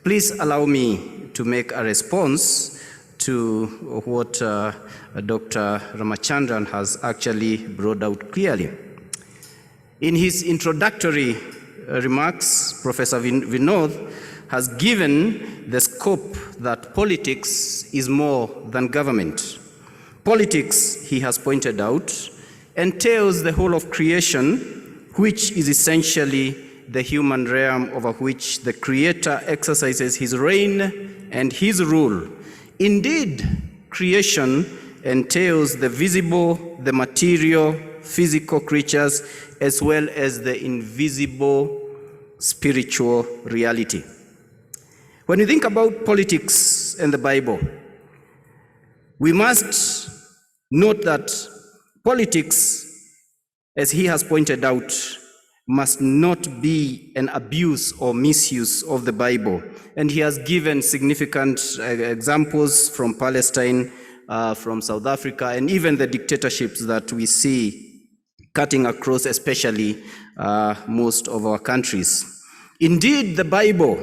Please allow me to make a response to what Dr. Ramachandran has actually brought out clearly. In his introductory remarks, Professor Vinoth has given the scope that politics is more than government. Politics, he has pointed out, entails the whole of creation, which is essentially the human realm over which the Creator exercises his reign and his rule. Indeed, creation entails the visible, the material, physical creatures, as well as the invisible spiritual reality. When we think about politics and the Bible, we must note that politics, as he has pointed out, must not be an abuse or misuse of the Bible. And he has given significant examples from Palestine, from South Africa, and even the dictatorships that we see cutting across, especially most of our countries. Indeed, the Bible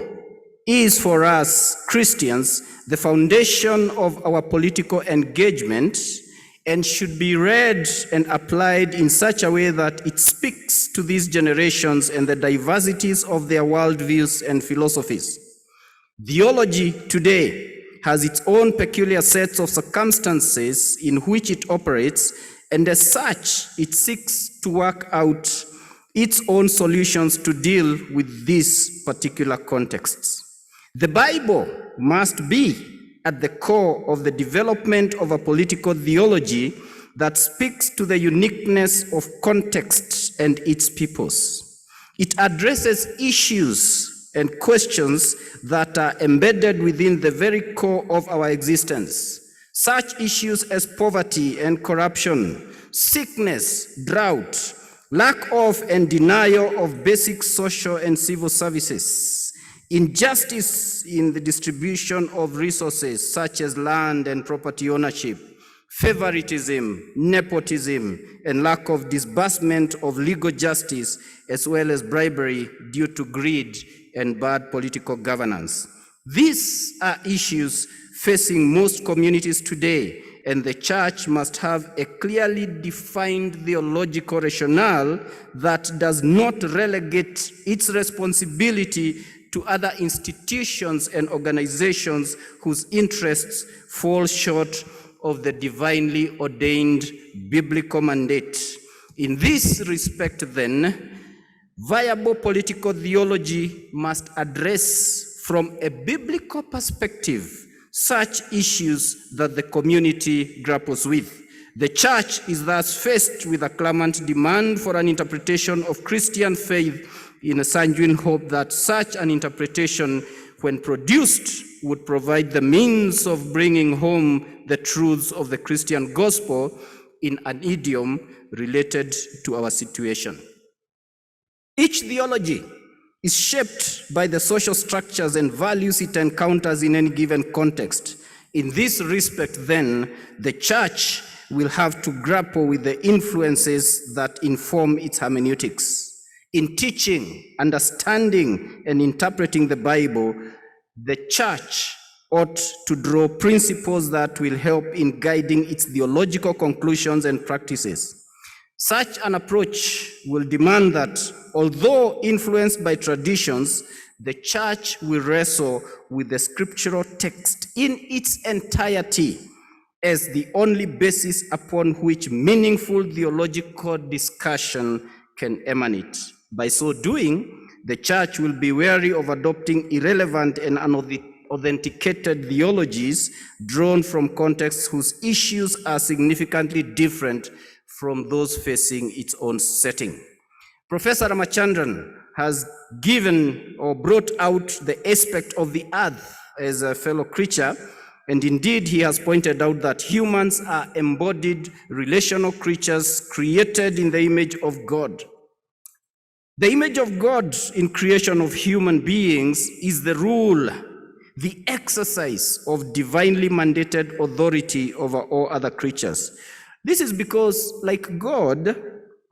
is for us Christians the foundation of our political engagement, and should be read and applied in such a way that it speaks to these generations and the diversities of their worldviews and philosophies. Theology today has its own peculiar sets of circumstances in which it operates, and as such, it seeks to work out its own solutions to deal with these particular contexts. The Bible must be at the core of the development of a political theology that speaks to the uniqueness of context and its peoples. It addresses issues and questions that are embedded within the very core of our existence. Such issues as poverty and corruption, sickness, drought, lack of and denial of basic social and civil services, injustice in the distribution of resources such as land and property ownership, favoritism, nepotism, and lack of disbursement of legal justice, as well as bribery due to greed and bad political governance. These are issues facing most communities today, and the church must have a clearly defined theological rationale that does not relegate its responsibility to other institutions and organizations whose interests fall short of the divinely ordained biblical mandate. In this respect, then, viable political theology must address from a biblical perspective such issues that the community grapples with. The church is thus faced with a clamant demand for an interpretation of Christian faith in a sanguine hope that such an interpretation, when produced, would provide the means of bringing home the truths of the Christian gospel in an idiom related to our situation. Each theology is shaped by the social structures and values it encounters in any given context. In this respect, then, the church will have to grapple with the influences that inform its hermeneutics. In teaching, understanding, and interpreting the Bible, the church ought to draw principles that will help in guiding its theological conclusions and practices. Such an approach will demand that, although influenced by traditions, the church will wrestle with the scriptural text in its entirety as the only basis upon which meaningful theological discussion can emanate. By so doing, the church will be wary of adopting irrelevant and unauthenticated theologies drawn from contexts whose issues are significantly different from those facing its own setting. Professor Ramachandran has given or brought out the aspect of the earth as a fellow creature, and indeed he has pointed out that humans are embodied relational creatures created in the image of God. The image of God in creation of human beings is the rule, the exercise of divinely mandated authority over all other creatures. This is because, like God,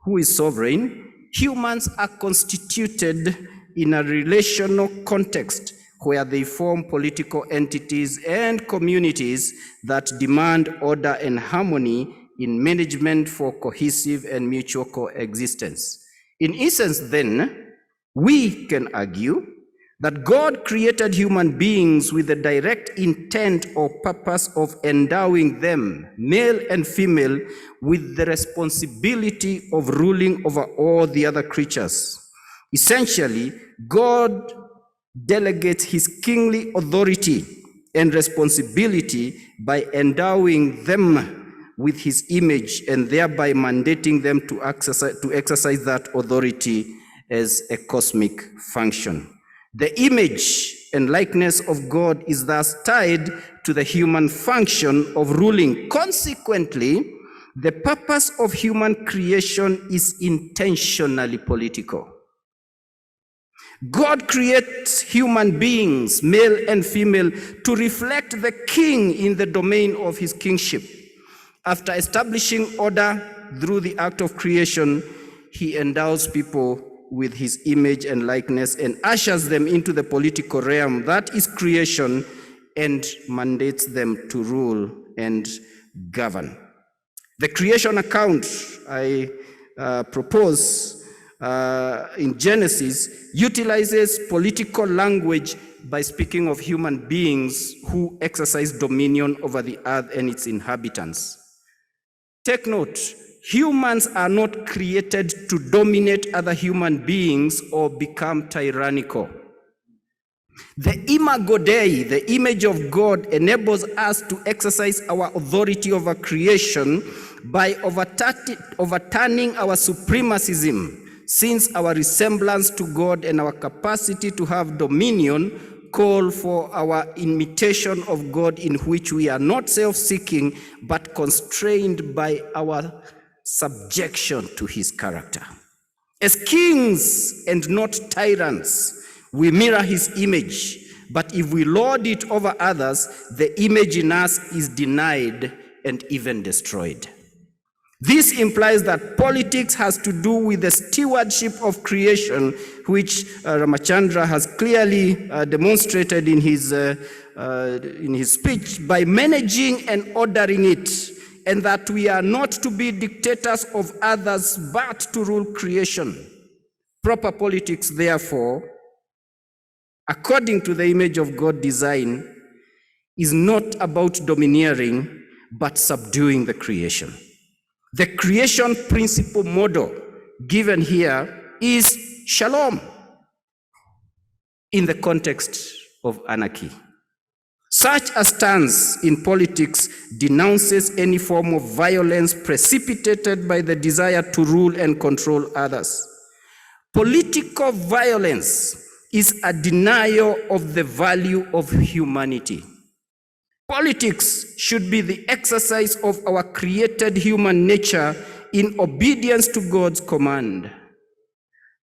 who is sovereign, humans are constituted in a relational context where they form political entities and communities that demand order and harmony in management for cohesive and mutual coexistence. In essence, then, we can argue that God created human beings with the direct intent or purpose of endowing them, male and female, with the responsibility of ruling over all the other creatures. Essentially, God delegates his kingly authority and responsibility by endowing them with his image and thereby mandating them to exercise that authority as a cosmic function. The image and likeness of God is thus tied to the human function of ruling. Consequently, the purpose of human creation is intentionally political. God creates human beings, male and female, to reflect the king in the domain of his kingship. After establishing order through the act of creation, he endows people with his image and likeness and ushers them into the political realm, that is creation, and mandates them to rule and govern. The creation account I propose in Genesis utilizes political language by speaking of human beings who exercise dominion over the earth and its inhabitants. Take note, humans are not created to dominate other human beings or become tyrannical. The imago Dei, the image of God, enables us to exercise our authority over creation by overturning our supremacism, since our resemblance to God and our capacity to have dominion call for our imitation of God, in which we are not self-seeking but constrained by our subjection to his character. As kings and not tyrants, we mirror his image, but if we lord it over others, the image in us is denied and even destroyed. This implies that politics has to do with the stewardship of creation, which Ramachandra has clearly demonstrated in his speech, by managing and ordering it, and that we are not to be dictators of others, but to rule creation. Proper politics, therefore, according to the image of God design, is not about domineering, but subduing the creation. The creation principle model given here is shalom in the context of anarchy. Such a stance in politics denounces any form of violence precipitated by the desire to rule and control others. Political violence is a denial of the value of humanity. Politics should be the exercise of our created human nature in obedience to God's command.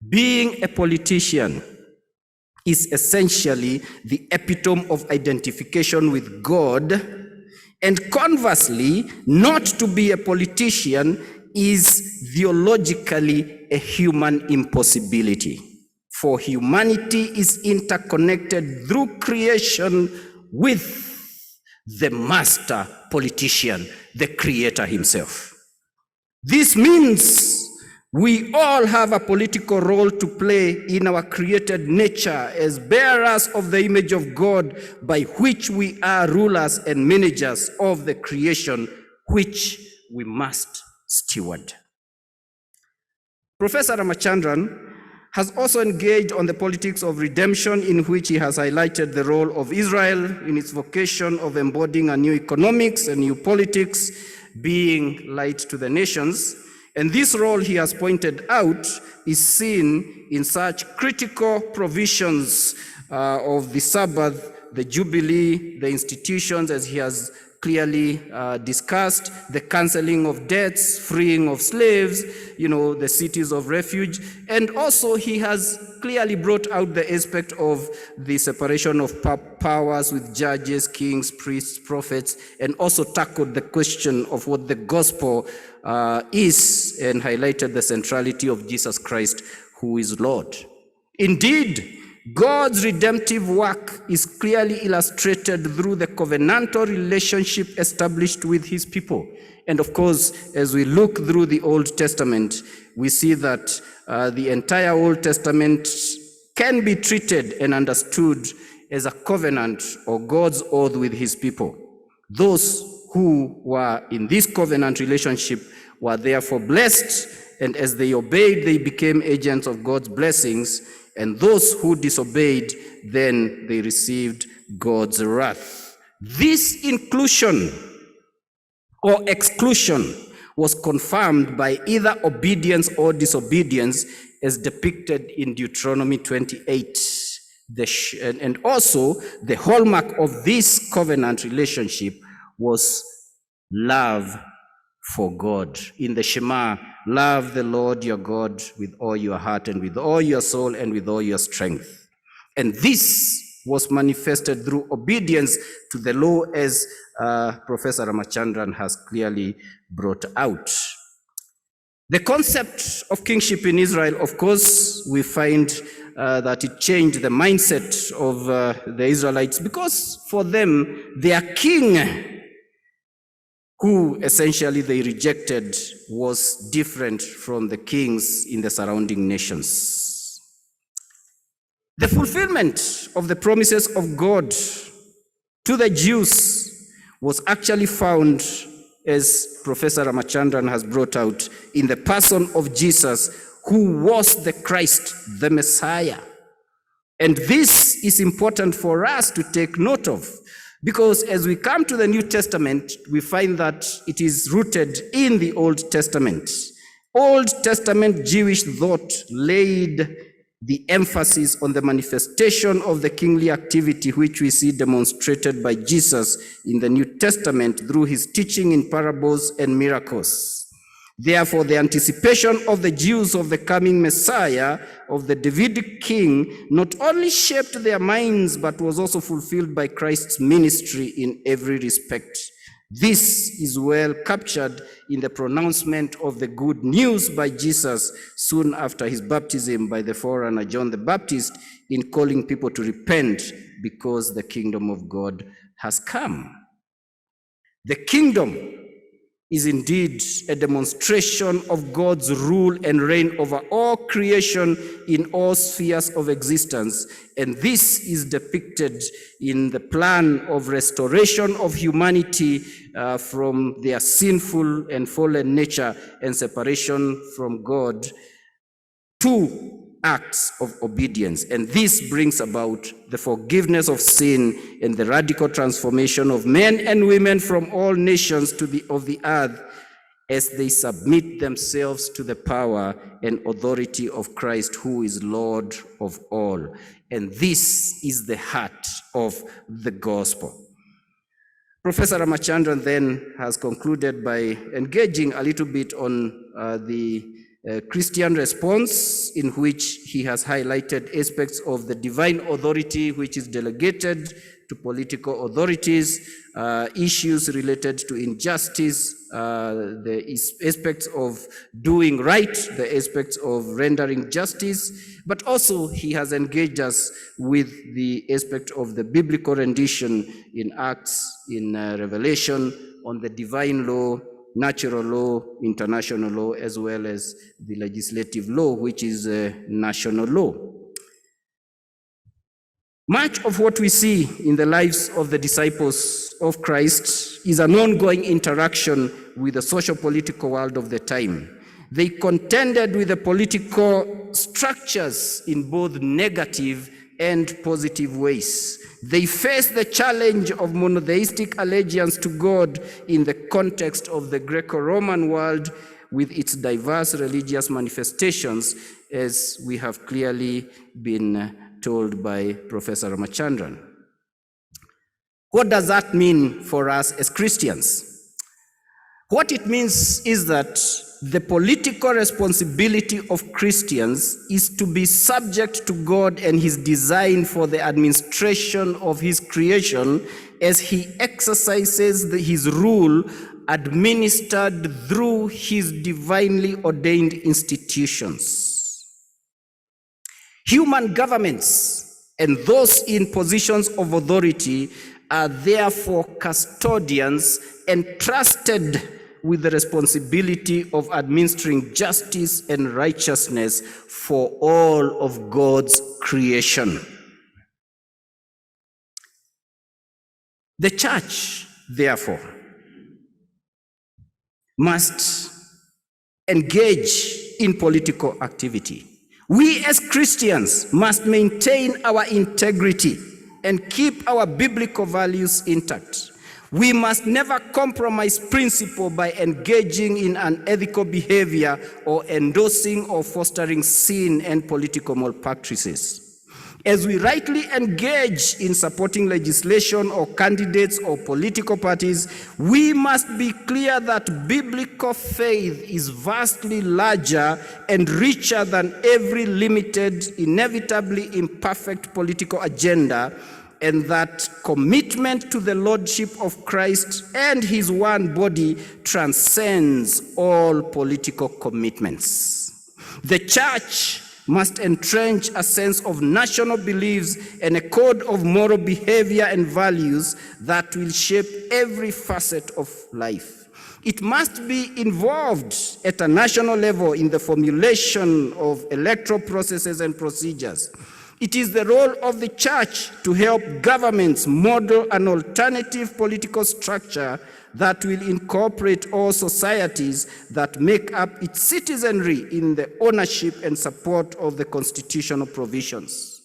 Being a politician is essentially the epitome of identification with God, and conversely, not to be a politician is theologically a human impossibility. For humanity is interconnected through creation with the master politician, the creator himself. This means we all have a political role to play in our created nature as bearers of the image of God, by which we are rulers and managers of the creation, which we must steward. Professor Ramachandran has also engaged on the politics of redemption, in which he has highlighted the role of Israel in its vocation of embodying a new economics, a new politics, being light to the nations. And this role, he has pointed out, is seen in such critical provisions of the Sabbath, the Jubilee, the institutions, as he has clearly discussed, the canceling of debts, freeing of slaves, the cities of refuge. And also he has clearly brought out the aspect of the separation of powers with judges, kings, priests, prophets, and also tackled the question of what the gospel is, and highlighted the centrality of Jesus Christ, who is Lord. Indeed, God's redemptive work is clearly illustrated through the covenantal relationship established with his people. And of course, as we look through the Old Testament, we see that the entire Old Testament can be treated and understood as a covenant or God's oath with his people. Those who were in this covenant relationship were therefore blessed, and as they obeyed, they became agents of God's blessings, and those who disobeyed, then they received God's wrath. This inclusion or exclusion was confirmed by either obedience or disobedience, as depicted in Deuteronomy 28. And also, the hallmark of this covenant relationship was love for God. In the Shema, love the Lord your God with all your heart and with all your soul and with all your strength. And this was manifested through obedience to the law, as Professor Ramachandran has clearly brought out. The concept of kingship in Israel, of course, we find that it changed the mindset of the Israelites, because for them, their king, who essentially they rejected, was different from the kings in the surrounding nations. The fulfillment of the promises of God to the Jews was actually found, as Professor Ramachandran has brought out, in the person of Jesus, who was the Christ, the Messiah. And this is important for us to take note of, because as we come to the New Testament, we find that it is rooted in the Old Testament. Old Testament Jewish thought laid the emphasis on the manifestation of the kingly activity, which we see demonstrated by Jesus in the New Testament through his teaching in parables and miracles. Therefore, the anticipation of the Jews of the coming Messiah, of the Davidic king, not only shaped their minds, but was also fulfilled by Christ's ministry in every respect. This is well captured in the pronouncement of the good news by Jesus soon after his baptism by the forerunner John the Baptist, in calling people to repent because the kingdom of God has come. The kingdom is indeed a demonstration of God's rule and reign over all creation in all spheres of existence. And this is depicted in the plan of restoration of humanity from their sinful and fallen nature and separation from God, to acts of obedience. And this brings about the forgiveness of sin and the radical transformation of men and women from all nations of the earth, as they submit themselves to the power and authority of Christ, who is Lord of all. And this is the heart of the gospel. Professor Ramachandran then has concluded by engaging a little bit on the Christian response, in which he has highlighted aspects of the divine authority which is delegated to political authorities, issues related to injustice, the aspects of doing right, the aspects of rendering justice, but also he has engaged us with the aspect of the biblical rendition in Acts, in Revelation, on the divine law, natural law, international law, as well as the legislative law, which is national law. Much of what we see in the lives of the disciples of Christ is an ongoing interaction with the socio-political world of the time. They contended with the political structures in both negative and positive ways. They faced the challenge of monotheistic allegiance to God in the context of the Greco-Roman world, with its diverse religious manifestations, as we have clearly been told by Professor Ramachandran. What does that mean for us as Christians? What it means is that the political responsibility of Christians is to be subject to God and his design for the administration of his creation, as he exercises his rule administered through his divinely ordained institutions. Human governments and those in positions of authority are therefore custodians entrusted with the responsibility of administering justice and righteousness for all of God's creation. The church, therefore, must engage in political activity. We as Christians must maintain our integrity and keep our biblical values intact. We must never compromise principle by engaging in unethical behavior or endorsing or fostering sin and political malpractices. As we rightly engage in supporting legislation or candidates or political parties, we must be clear that biblical faith is vastly larger and richer than every limited, inevitably imperfect political agenda, and that commitment to the Lordship of Christ and His one body transcends all political commitments. The church must entrench a sense of national beliefs and a code of moral behavior and values that will shape every facet of life. It must be involved at a national level in the formulation of electoral processes and procedures. It is the role of the church to help governments model an alternative political structure that will incorporate all societies that make up its citizenry in the ownership and support of the constitutional provisions.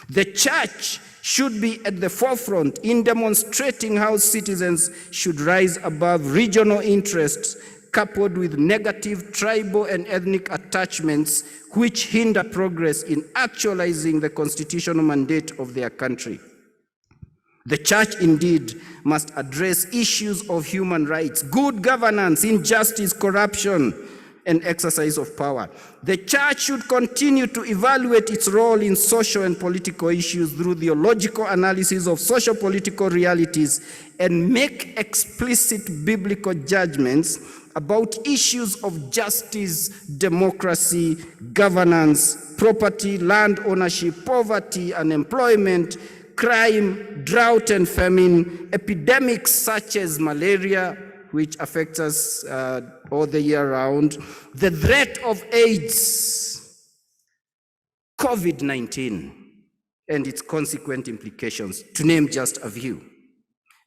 The church should be at the forefront in demonstrating how citizens should rise above regional interests coupled with negative tribal and ethnic attachments which hinder progress in actualizing the constitutional mandate of their country. The church indeed must address issues of human rights, good governance, injustice, corruption, and exercise of power. The church should continue to evaluate its role in social and political issues through theological analysis of social political realities and make explicit biblical judgments about issues of justice, democracy, governance, property, land ownership, poverty, unemployment, crime, drought and famine, epidemics such as malaria, which affects us all the year round, the threat of AIDS, COVID-19, and its consequent implications, to name just a few.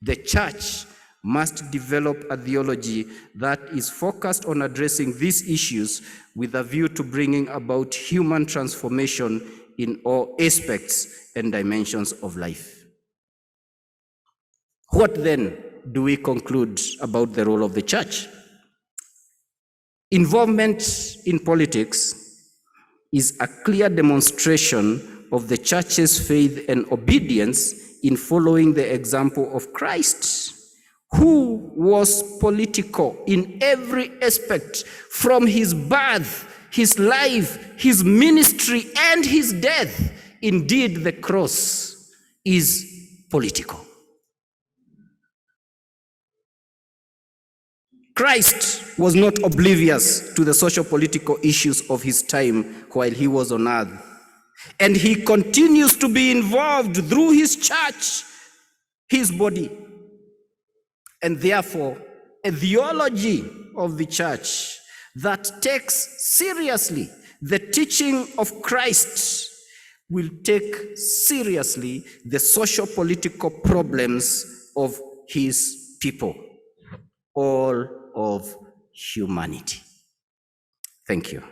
The church must develop a theology that is focused on addressing these issues with a view to bringing about human transformation in all aspects and dimensions of life. What then do we conclude about the role of the church? Involvement in politics is a clear demonstration of the church's faith and obedience in following the example of Christ, who was political in every aspect, from his birth, his life, his ministry, and his death. Indeed, the cross is political. Christ was not oblivious to the social-political issues of his time while he was on earth. And he continues to be involved through his church, his body. And therefore, a theology of the church that takes seriously the teaching of Christ will take seriously the social-political problems of his people, all of humanity. Thank you.